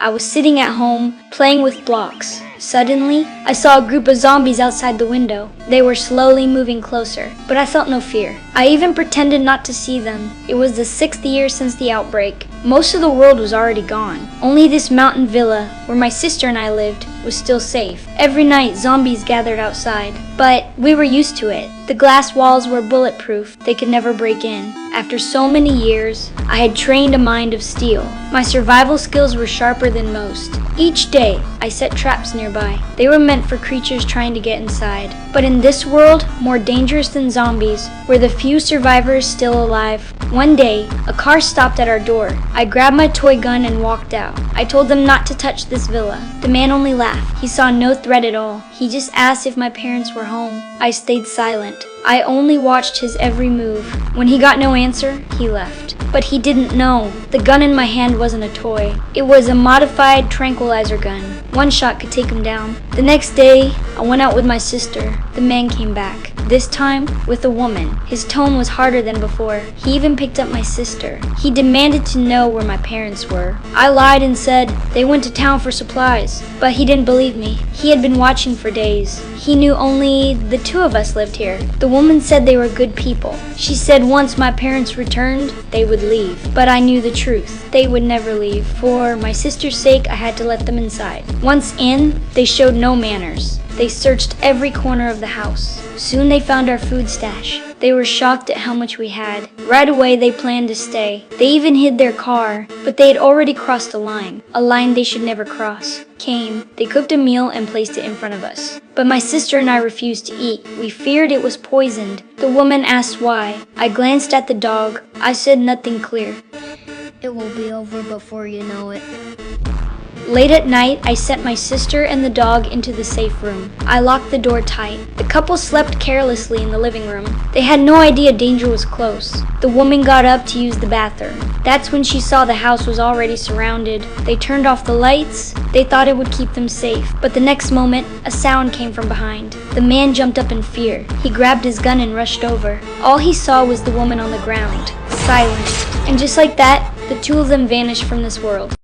I was sitting at home, playing with blocks. Suddenly, I saw a group of zombies outside the window. They were slowly moving closer, but I felt no fear. I even pretended not to see them. It was the 6th year since the outbreak. Most of the world was already gone. Only this mountain villa, where my sister and I lived, was still safe. Every night, zombies gathered outside, but we were used to it. The glass walls were bulletproof. They could never break in. After so many years, I had trained a mind of steel. My survival skills were sharper than most. Each day, I set traps nearby. They were meant for creatures trying to get inside. But in this world, more dangerous than zombies, were the few survivors still alive. One day, a car stopped at our door. I grabbed my toy gun and walked out. I told them not to touch this villa. The man only laughed. He saw no threat at all. He just asked if my parents were home. I stayed silent. I only watched his every move. When he got no answer, he left. But he didn't know. The gun in my hand wasn't a toy. It was a modified tranquilizer gun. One shot could take him down. The next day, I went out with my sister. The man came back. This time, with a woman. His tone was harder than before. He even picked up my sister. He demanded to know where my parents were. I lied and said they went to town for supplies. But he didn't believe me. He had been watching for days. He knew only the two of us lived here. The woman said they were good people. She said once my parents returned, they would leave. But I knew the truth. They would never leave. For my sister's sake, I had to let them inside. Once in, they showed no manners. They searched every corner of the house. Soon they found our food stash. They were shocked at how much we had. Right away they planned to stay. They even hid their car, but they had already crossed a line they should never cross. They cooked a meal and placed it in front of us. But my sister and I refused to eat. We feared it was poisoned. The woman asked why. I glanced at the dog. I said nothing clear. It will be over before you know it. Late at night, I sent my sister and the dog into the safe room. I locked the door tight. The couple slept carelessly in the living room. They had no idea danger was close. The woman got up to use the bathroom. That's when she saw the house was already surrounded. They turned off the lights. They thought it would keep them safe. But the next moment, a sound came from behind. The man jumped up in fear. He grabbed his gun and rushed over. All he saw was the woman on the ground, silent. And just like that, the two of them vanished from this world.